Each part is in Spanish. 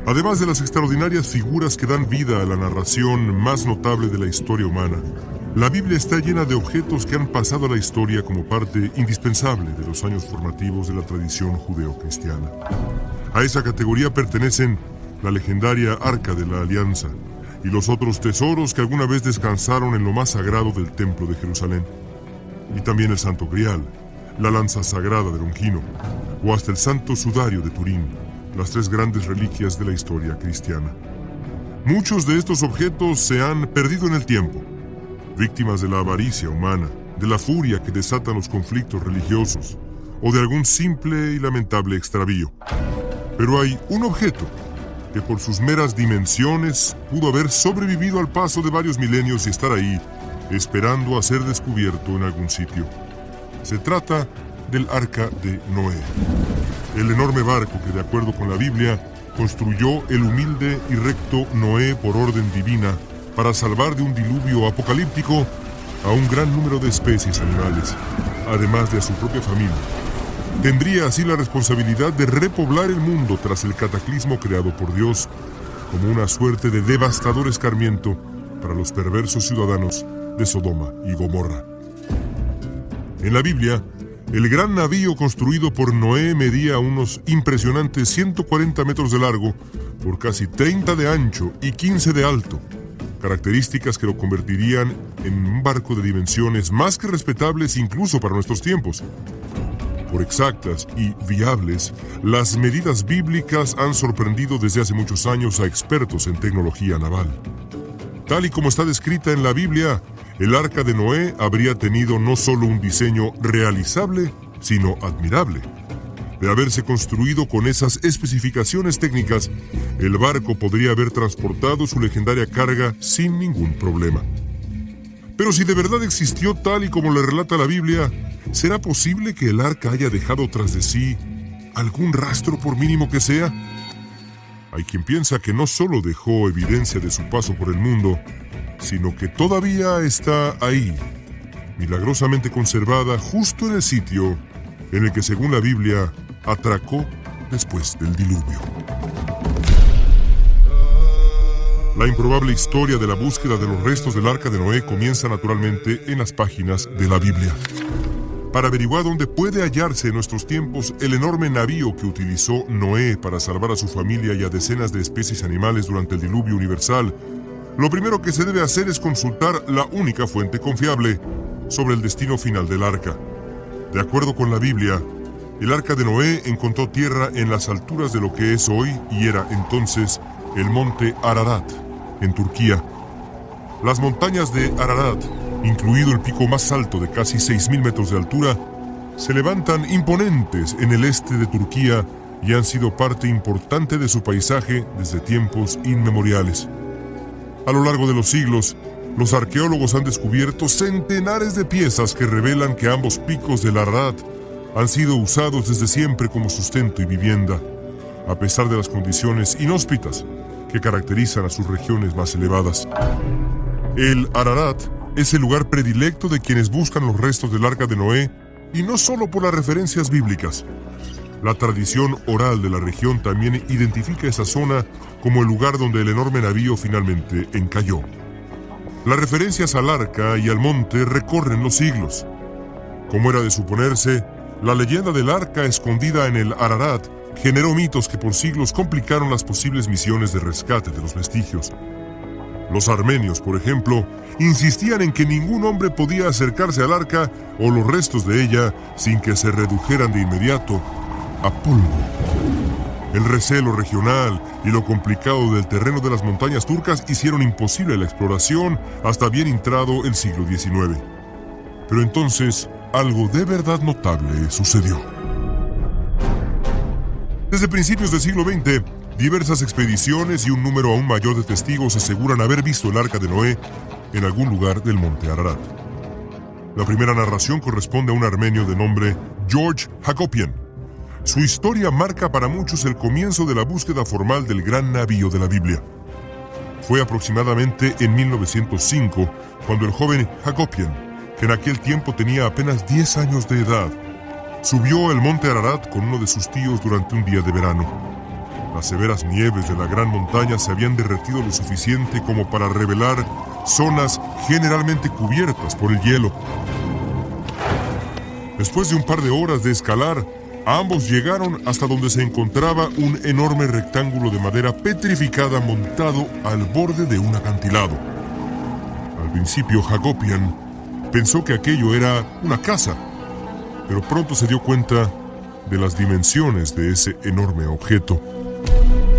Además de las extraordinarias figuras que dan vida a la narración más notable de la historia humana, la Biblia está llena de objetos que han pasado a la historia como parte indispensable de los años formativos de la tradición judeocristiana. A esa categoría pertenecen la legendaria Arca de la Alianza y los otros tesoros que alguna vez descansaron en lo más sagrado del Templo de Jerusalén. Y también el Santo Grial, la lanza sagrada de Longino, o hasta el Santo Sudario de Turín, las tres grandes reliquias de la historia cristiana. Muchos de estos objetos se han perdido en el tiempo, víctimas de la avaricia humana, de la furia que desatan los conflictos religiosos, o de algún simple y lamentable extravío. Pero hay un objeto que por sus meras dimensiones pudo haber sobrevivido al paso de varios milenios y estar ahí, esperando a ser descubierto en algún sitio. Se trata del Arca de Noé, el enorme barco que, de acuerdo con la Biblia, construyó el humilde y recto Noé por orden divina para salvar de un diluvio apocalíptico a un gran número de especies animales, además de a su propia familia. Tendría así la responsabilidad de repoblar el mundo tras el cataclismo creado por Dios, como una suerte de devastador escarmiento para los perversos ciudadanos de Sodoma y Gomorra. En la Biblia, el gran navío construido por Noé medía unos impresionantes 140 metros de largo por casi 30 de ancho y 15 de alto, características que lo convertirían en un barco de dimensiones más que respetables incluso para nuestros tiempos. Por exactas y viables, las medidas bíblicas han sorprendido desde hace muchos años a expertos en tecnología naval. Tal y como está descrita en la Biblia, el Arca de Noé habría tenido no solo un diseño realizable, sino admirable. De haberse construido con esas especificaciones técnicas, el barco podría haber transportado su legendaria carga sin ningún problema. Pero si de verdad existió tal y como le relata la Biblia, ¿será posible que el arca haya dejado tras de sí algún rastro, por mínimo que sea? Hay quien piensa que no solo dejó evidencia de su paso por el mundo, sino que todavía está ahí, milagrosamente conservada justo en el sitio en el que, según la Biblia, atracó después del diluvio. La improbable historia de la búsqueda de los restos del Arca de Noé comienza naturalmente en las páginas de la Biblia. Para averiguar dónde puede hallarse en nuestros tiempos el enorme navío que utilizó Noé para salvar a su familia y a decenas de especies animales durante el diluvio universal, lo primero que se debe hacer es consultar la única fuente confiable sobre el destino final del arca. De acuerdo con la Biblia, el Arca de Noé encontró tierra en las alturas de lo que es hoy y era entonces el monte Ararat, en Turquía. Las montañas de Ararat, incluido el pico más alto de casi 6.000 metros de altura, se levantan imponentes en el este de Turquía y han sido parte importante de su paisaje desde tiempos inmemoriales. A lo largo de los siglos, los arqueólogos han descubierto centenares de piezas que revelan que ambos picos del Ararat han sido usados desde siempre como sustento y vivienda, a pesar de las condiciones inhóspitas que caracterizan a sus regiones más elevadas. El Ararat es el lugar predilecto de quienes buscan los restos del Arca de Noé, y no solo por las referencias bíblicas. La tradición oral de la región también identifica esa zona como el lugar donde el enorme navío finalmente encalló. Las referencias al arca y al monte recorren los siglos. Como era de suponerse, la leyenda del arca escondida en el Ararat generó mitos que por siglos complicaron las posibles misiones de rescate de los vestigios. Los armenios, por ejemplo, insistían en que ningún hombre podía acercarse al arca o los restos de ella sin que se redujeran de inmediato a polvo. El recelo regional y lo complicado del terreno de las montañas turcas hicieron imposible la exploración hasta bien entrado el siglo XIX. Pero entonces, algo de verdad notable sucedió. Desde principios del siglo XX, diversas expediciones y un número aún mayor de testigos aseguran haber visto el Arca de Noé en algún lugar del monte Ararat. La primera narración corresponde a un armenio de nombre George Hagopian. Su historia marca para muchos el comienzo de la búsqueda formal del gran navío de la Biblia. Fue aproximadamente en 1905 cuando el joven Hagopian, que en aquel tiempo tenía apenas 10 años de edad, subió el monte Ararat con uno de sus tíos durante un día de verano. Las severas nieves de la gran montaña se habían derretido lo suficiente como para revelar zonas generalmente cubiertas por el hielo. Después de un par de horas de escalar, ambos llegaron hasta donde se encontraba un enorme rectángulo de madera petrificada montado al borde de un acantilado. Al principio, Hagopian pensó que aquello era una casa, pero pronto se dio cuenta de las dimensiones de ese enorme objeto.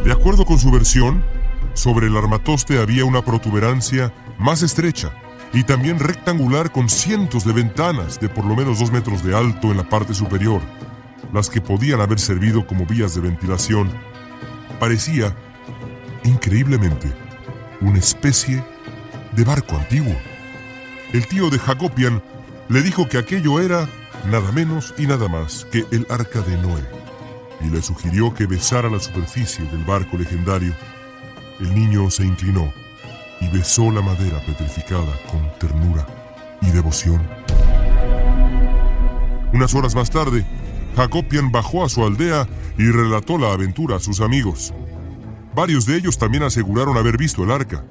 De acuerdo con su versión, sobre el armatoste había una protuberancia más estrecha y también rectangular con cientos de ventanas de por lo menos 2 metros de alto en la parte superior, las que podían haber servido como vías de ventilación. Parecía, increíblemente, una especie de barco antiguo. El tío de Hagopian le dijo que aquello era nada menos y nada más que el Arca de Noé, y le sugirió que besara la superficie del barco legendario. El niño se inclinó y besó la madera petrificada con ternura y devoción. Unas horas más tarde, Hagopian bajó a su aldea y relató la aventura a sus amigos. Varios de ellos también aseguraron haber visto el arca.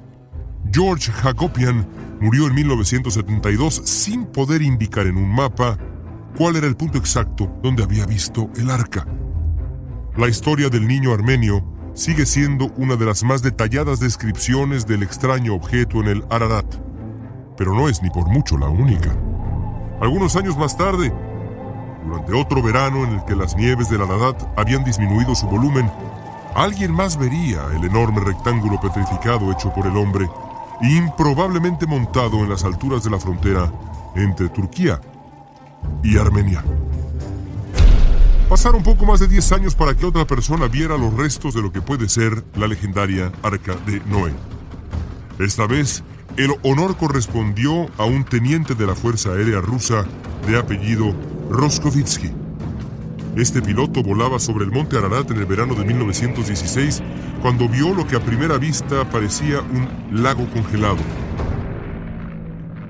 George Hagopian murió en 1972 sin poder indicar en un mapa cuál era el punto exacto donde había visto el arca. La historia del niño armenio sigue siendo una de las más detalladas descripciones del extraño objeto en el Ararat, pero no es ni por mucho la única. Algunos años más tarde, durante otro verano en el que las nieves del Ararat habían disminuido su volumen, alguien más vería el enorme rectángulo petrificado hecho por el hombre, improbablemente montado en las alturas de la frontera entre Turquía y Armenia. Pasaron poco más de 10 años para que otra persona viera los restos de lo que puede ser la legendaria Arca de Noé. Esta vez, el honor correspondió a un teniente de la Fuerza Aérea Rusa de apellido Roskovitsky. Este piloto volaba sobre el monte Ararat en el verano de 1916 cuando vio lo que a primera vista parecía un lago congelado.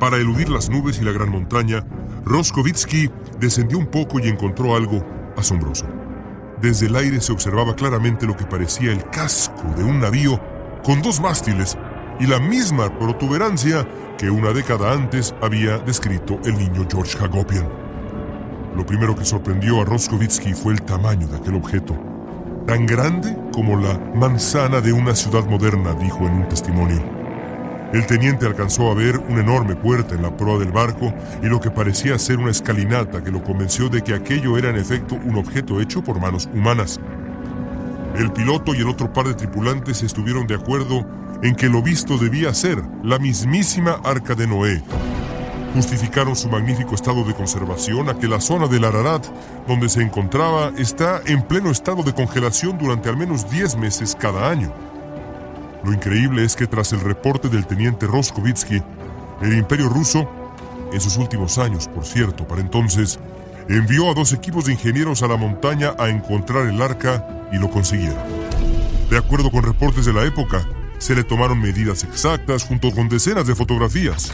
Para eludir las nubes y la gran montaña, Roskovitsky descendió un poco y encontró algo asombroso. Desde el aire se observaba claramente lo que parecía el casco de un navío con 2 mástiles y la misma protuberancia que una década antes había descrito el niño George Hagopian. Lo primero que sorprendió a Roskovitsky fue el tamaño de aquel objeto. Tan grande como la manzana de una ciudad moderna, dijo en un testimonio. El teniente alcanzó a ver una enorme puerta en la proa del barco y lo que parecía ser una escalinata que lo convenció de que aquello era en efecto un objeto hecho por manos humanas. El piloto y el otro par de tripulantes estuvieron de acuerdo en que lo visto debía ser la mismísima Arca de Noé. Justificaron su magnífico estado de conservación a que la zona del Ararat donde se encontraba está en pleno estado de congelación durante al menos 10 meses cada año. Lo increíble es que tras el reporte del teniente Roskovitsky, el Imperio Ruso, en sus últimos años, por cierto, para entonces, envió a 2 equipos de ingenieros a la montaña a encontrar el arca y lo consiguieron. De acuerdo con reportes de la época, se le tomaron medidas exactas junto con decenas de fotografías.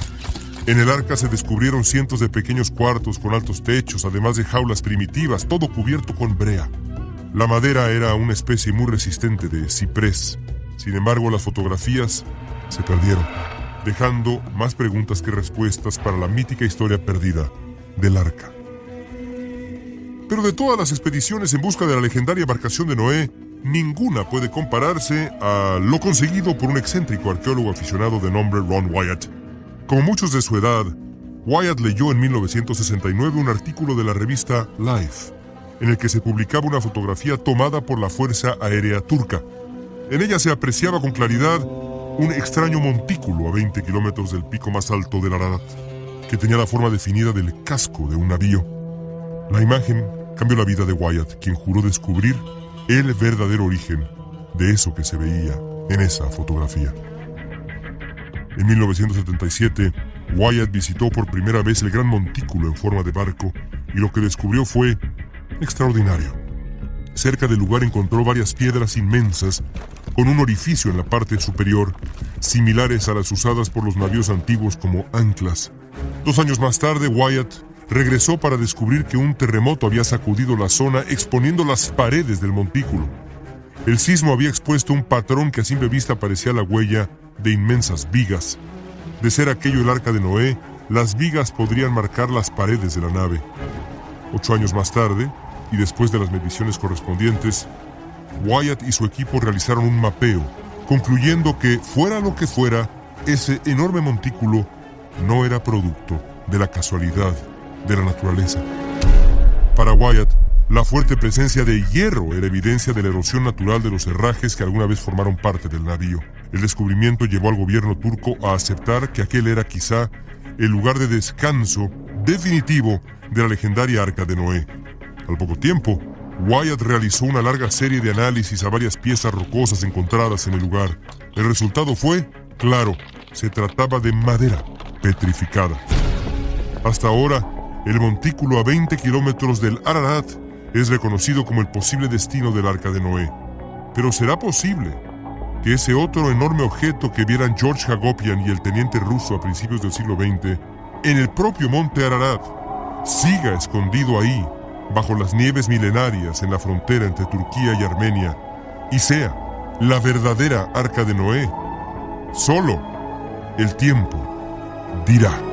En el arca se descubrieron cientos de pequeños cuartos con altos techos, además de jaulas primitivas, todo cubierto con brea. La madera era una especie muy resistente de ciprés. Sin embargo, las fotografías se perdieron, dejando más preguntas que respuestas para la mítica historia perdida del arca. Pero de todas las expediciones en busca de la legendaria embarcación de Noé, ninguna puede compararse a lo conseguido por un excéntrico arqueólogo aficionado de nombre Ron Wyatt. Como muchos de su edad, Wyatt leyó en 1969 un artículo de la revista Life, en el que se publicaba una fotografía tomada por la Fuerza Aérea Turca. En ella se apreciaba con claridad un extraño montículo a 20 kilómetros del pico más alto del Ararat, que tenía la forma definida del casco de un navío. La imagen cambió la vida de Wyatt, quien juró descubrir el verdadero origen de eso que se veía en esa fotografía. En 1977, Wyatt visitó por primera vez el gran montículo en forma de barco y lo que descubrió fue extraordinario. Cerca del lugar encontró varias piedras inmensas con un orificio en la parte superior, similares a las usadas por los navíos antiguos como anclas. 2 años más tarde, Wyatt regresó para descubrir que un terremoto había sacudido la zona exponiendo las paredes del montículo. El sismo había expuesto un patrón que a simple vista parecía la huella de inmensas vigas. De ser aquello el arca de Noé, las vigas podrían marcar las paredes de la nave. 8 años más tarde, y después de las mediciones correspondientes, Wyatt y su equipo realizaron un mapeo, concluyendo que, fuera lo que fuera, ese enorme montículo no era producto de la casualidad de la naturaleza. Para Wyatt, la fuerte presencia de hierro era evidencia de la erosión natural de los herrajes que alguna vez formaron parte del navío. El descubrimiento llevó al gobierno turco a aceptar que aquel era quizá el lugar de descanso definitivo de la legendaria Arca de Noé. Al poco tiempo, Wyatt realizó una larga serie de análisis a varias piezas rocosas encontradas en el lugar. El resultado fue, claro, se trataba de madera petrificada. Hasta ahora, el montículo a 20 kilómetros del Ararat es reconocido como el posible destino del Arca de Noé. Pero ¿será posible que ese otro enorme objeto que vieran George Hagopian y el teniente ruso a principios del siglo XX en el propio monte Ararat siga escondido ahí, bajo las nieves milenarias en la frontera entre Turquía y Armenia, y sea la verdadera Arca de Noé? Solo el tiempo dirá.